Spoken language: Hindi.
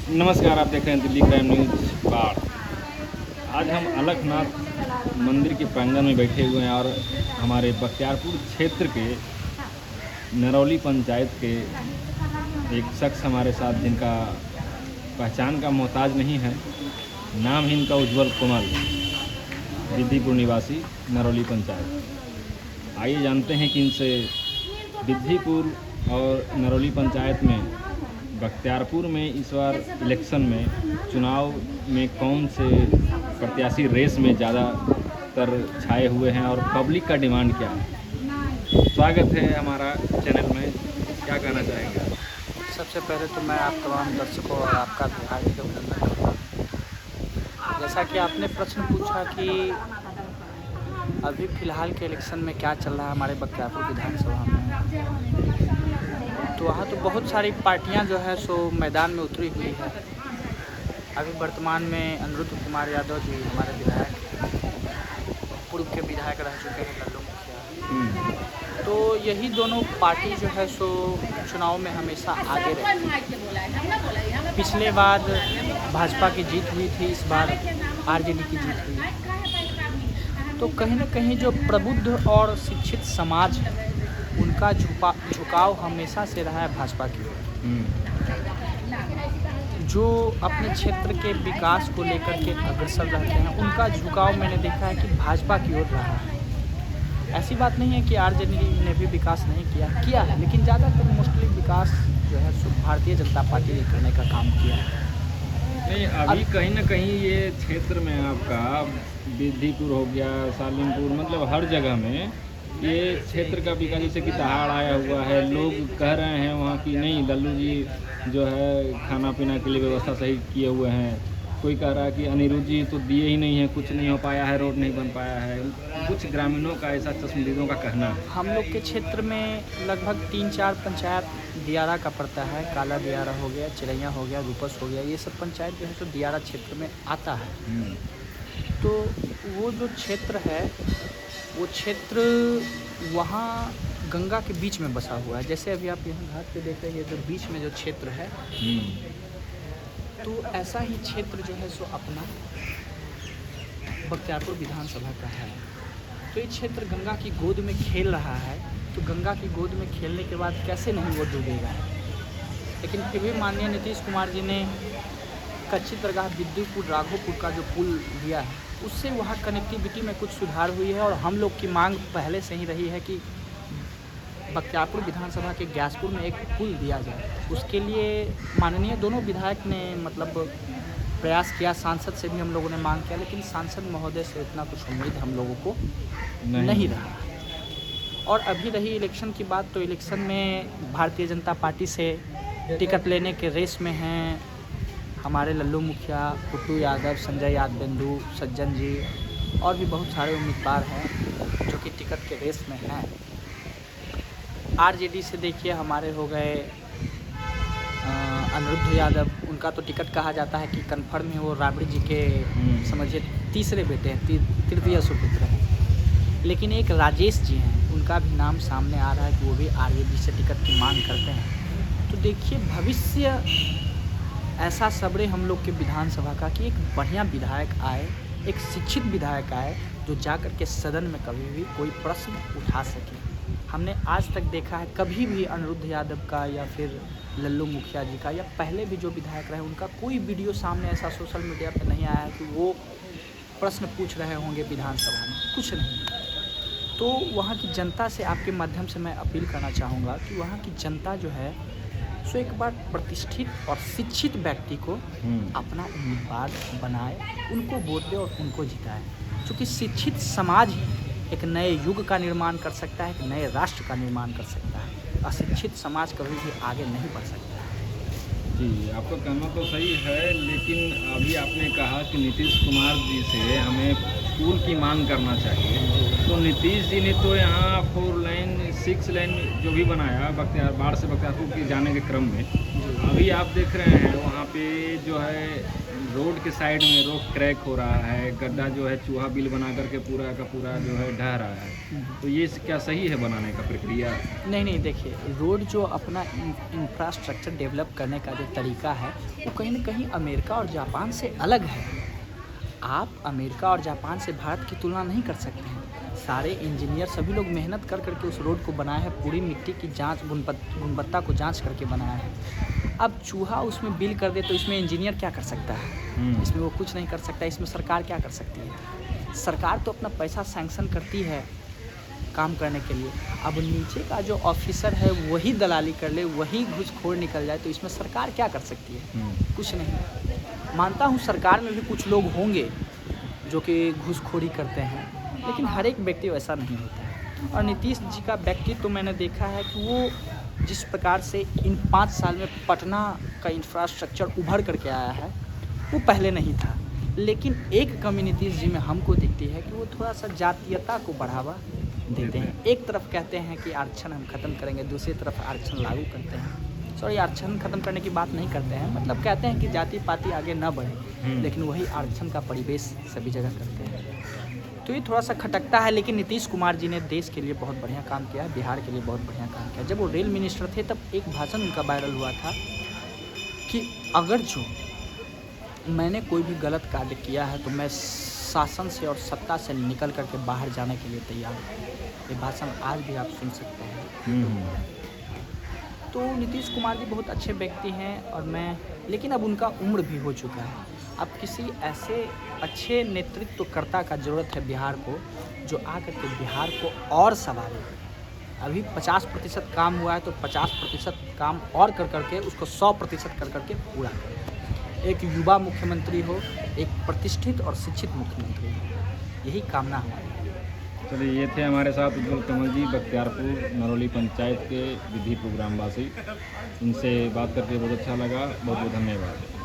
नमस्कार, आप देख रहे हैं दिल्ली क्राइम न्यूज़ बाढ़। आज हम अलखनाथ मंदिर के प्रांगण में बैठे हुए हैं और हमारे बख्तियारपुर क्षेत्र के नरौली पंचायत के एक शख्स हमारे साथ, जिनका पहचान का मोहताज नहीं है। नाम है इनका उज्जवल कोमल, विद्धिपुर निवासी, नरौली पंचायत। आइए जानते हैं कि इनसे विद्धिपुर और नरौली पंचायत में बख्तियारपुर में इस बार इलेक्शन में चुनाव में कौन से प्रत्याशी रेस में ज़्यादातर छाए हुए हैं और पब्लिक का डिमांड क्या है। स्वागत है हमारा चैनल में, क्या कहना चाहेंगे? सबसे पहले तो मैं आप तमाम दर्शकों और आपका भी हार्दिक अभिनंदन करता हूँ। जैसा कि आपने प्रश्न पूछा कि अभी फ़िलहाल के इलेक्शन में क्या चल रहा है हमारे बख्तियारपुर विधानसभा में, तो वहाँ तो बहुत सारी पार्टियां जो है सो मैदान में उतरी हुई है। अभी वर्तमान में अनिरुद्ध कुमार यादव जी हमारे विधायक, पूर्व के विधायक रह चुके हैं, लल्लू मुखिया। तो यही दोनों पार्टी जो है सो चुनाव में हमेशा आगे रही। पिछले बार भाजपा की जीत हुई थी, इस बार आरजेडी की जीत हुई। तो कहीं ना कहीं जो प्रबुद्ध और शिक्षित समाज है, उनका झुकाव हमेशा से रहा है भाजपा की ओर। जो अपने क्षेत्र के विकास को लेकर के अग्रसर रहते हैं, उनका झुकाव मैंने देखा है कि भाजपा की ओर रहा है। ऐसी बात नहीं है कि आरजेडी ने भी विकास नहीं किया है, लेकिन ज़्यादातर मोस्टली विकास जो है भारतीय जनता पार्टी ने करने का काम किया है। नहीं, अभी कहीं ना कहीं ये क्षेत्र में आपका विद्धिपुर हो गया, सालिमपुर, मतलब हर जगह में ये क्षेत्र का विकास, जैसे कि दहाड़ आया हुआ है। लोग कह रहे हैं वहाँ की नहीं, लल्लू जी जो है खाना पीना के लिए व्यवस्था सही किए हुए हैं। कोई कह रहा है कि अनिरुद्ध जी तो दिए ही नहीं है, कुछ नहीं हो पाया है, रोड नहीं बन पाया है। कुछ ग्रामीणों का ऐसा, चश्मदीदों का कहना है। हम लोग के क्षेत्र में लगभग 3-4 पंचायत दियारा का पड़ता है। काला दियारा हो गया, चिरैया हो गया, रूपस हो गया, ये सब पंचायत जो है तो दियारा क्षेत्र में आता है। तो वो जो क्षेत्र है, वो क्षेत्र वहाँ गंगा के बीच में बसा हुआ है। जैसे अभी आप यहाँ घाट पे देख रहे हैं, जो बीच में जो क्षेत्र है, तो ऐसा ही क्षेत्र जो है सो अपना बख्तियारपुर विधानसभा का है। तो ये क्षेत्र गंगा की गोद में खेल रहा है, तो गंगा की गोद में खेलने के बाद कैसे नहीं वो डूबेगा। लेकिन फिर भी माननीय नीतीश कुमार जी ने कच्ची दरगाह विद्युपुर राघोपुर का जो पुल दिया है, उससे वहाँ कनेक्टिविटी में कुछ सुधार हुई है। और हम लोग की मांग पहले से ही रही है कि बख्तियारपुर विधानसभा के ग्यासपुर में एक पुल दिया जाए। उसके लिए माननीय दोनों विधायक ने मतलब प्रयास किया, सांसद से भी हम लोगों ने मांग किया, लेकिन सांसद महोदय से इतना कुछ उम्मीद हम लोगों को नहीं रहा। और अभी रही इलेक्शन की बात, तो इलेक्शन में भारतीय जनता पार्टी से टिकट लेने के रेस में हैं हमारे लल्लू मुखिया, पुट्टू यादव, संजय यादवेंदु, सज्जन जी और भी बहुत सारे उम्मीदवार हैं जो कि टिकट के रेस में हैं। आरजेडी से देखिए हमारे हो गए अनिरुद्ध यादव, उनका तो टिकट कहा जाता है कि कन्फर्म है। वो राबड़ी जी के समझिए तीसरे बेटे हैं, तृतीय सुपुत्र हैं। लेकिन एक राजेश जी हैं, उनका भी नाम सामने आ रहा है कि वो भी आरजेडी से टिकट की मांग करते हैं। तो देखिए भविष्य ऐसा सबरे हम लोग के विधानसभा का कि एक बढ़िया विधायक आए, एक शिक्षित विधायक आए, जो जाकर के सदन में कभी भी कोई प्रश्न उठा सके। हमने आज तक देखा है कभी भी अनिरुद्ध यादव का या फिर लल्लू मुखिया जी का या पहले भी जो विधायक रहे, उनका कोई वीडियो सामने ऐसा सोशल मीडिया पे नहीं आया है कि वो प्रश्न पूछ रहे होंगे विधानसभा में, कुछ नहीं। तो वहाँ की जनता से आपके माध्यम से मैं अपील करना चाहूँगा कि वहाँ की जनता जो है सो एक बार प्रतिष्ठित और शिक्षित व्यक्ति को अपना उम्मीदवार बनाए, उनको वोट दे और उनको जिताए। क्योंकि शिक्षित समाज ही एक नए युग का निर्माण कर सकता है, एक नए राष्ट्र का निर्माण कर सकता है। अशिक्षित समाज कभी भी आगे नहीं बढ़ सकता है। जी, आपका कहना तो सही है, लेकिन अभी आपने कहा कि नीतीश कुमार जी से हमें पुल की मांग करना चाहिए। तो नीतीश जी ने तो यहाँ 4 लाइन 6 लाइन जो भी बनाया बाढ़ से बख्तियारपुर के जाने के क्रम में, अभी आप देख रहे हैं वहाँ पे जो है रोड के साइड में रोड क्रैक हो रहा है, गड्ढा जो है चूहा बिल बना करके पूरा का पूरा जो है ढह रहा है, तो ये क्या सही है बनाने का प्रक्रिया? नहीं देखिए, रोड जो अपना इंफ्रास्ट्रक्चर डेवलप करने का जो तरीका है वो कहीं ना कहीं अमेरिका और जापान से अलग है। आप अमेरिका और जापान से भारत की तुलना नहीं कर सकते हैं। सारे इंजीनियर सभी लोग मेहनत कर करके उस रोड को बनाया है, पूरी मिट्टी की जांच गुणवत्ता को जांच करके बनाया है। अब चूहा उसमें बिल कर दे तो इसमें इंजीनियर क्या कर सकता है? इसमें वो कुछ नहीं कर सकता। इसमें सरकार क्या कर सकती है? सरकार तो अपना पैसा सैंक्शन करती है काम करने के लिए। अब नीचे का जो ऑफिसर है वही दलाली कर ले, वही घूसखोर निकल जाए, तो इसमें सरकार क्या कर सकती है? कुछ नहीं। मानता हूँ सरकार में भी कुछ लोग होंगे जो कि घूसखोरी करते हैं, लेकिन हर एक व्यक्ति वैसा नहीं होता है। और नीतीश जी का व्यक्तित्व तो मैंने देखा है कि वो जिस प्रकार से इन 5 साल में पटना का इंफ्रास्ट्रक्चर उभर करके आया है वो पहले नहीं था। लेकिन एक कमी नीतीश जी में हमको दिखती है कि वो थोड़ा सा जातीयता को बढ़ावा देते हैं। एक तरफ कहते हैं कि आरक्षण हम ख़त्म करेंगे, दूसरी तरफ आरक्षण लागू करते हैं। सॉरी, आरक्षण ख़त्म करने की बात नहीं करते हैं, मतलब कहते हैं कि जाति पाति आगे ना बढ़े, लेकिन वही आरक्षण का परिवेश सभी जगह करते हैं। तो ये थोड़ा सा खटकता है। लेकिन नीतीश कुमार जी ने देश के लिए बहुत बढ़िया काम किया है, बिहार के लिए बहुत बढ़िया काम किया। जब वो रेल मिनिस्टर थे तब एक भाषण उनका वायरल हुआ था कि अगर जो मैंने कोई भी गलत कार्य किया है तो मैं शासन से और सत्ता से निकल करके बाहर जाने के लिए तैयार हूँ। ये भाषण आज भी आप सुन सकते हैं। तो नीतीश कुमार जी बहुत अच्छे व्यक्ति हैं और लेकिन अब उनका उम्र भी हो चुका है। अब किसी ऐसे अच्छे नेतृत्वकर्ता का ज़रूरत है बिहार को, जो आकर के बिहार को और संभाले। अभी 50% काम हुआ है तो 50% काम और कर करके उसको 100% कर करके पूरा करें। एक युवा मुख्यमंत्री हो, एक प्रतिष्ठित और शिक्षित मुख्यमंत्री हो, यही कामना हमारी। चलिए, ये थे हमारे साथ उज्जवल कमल जी, बख्तियारपुर नरौली पंचायत के विधि प्रोग्राम वासी। इनसे बात करके बहुत अच्छा लगा। बहुत बहुत धन्यवाद।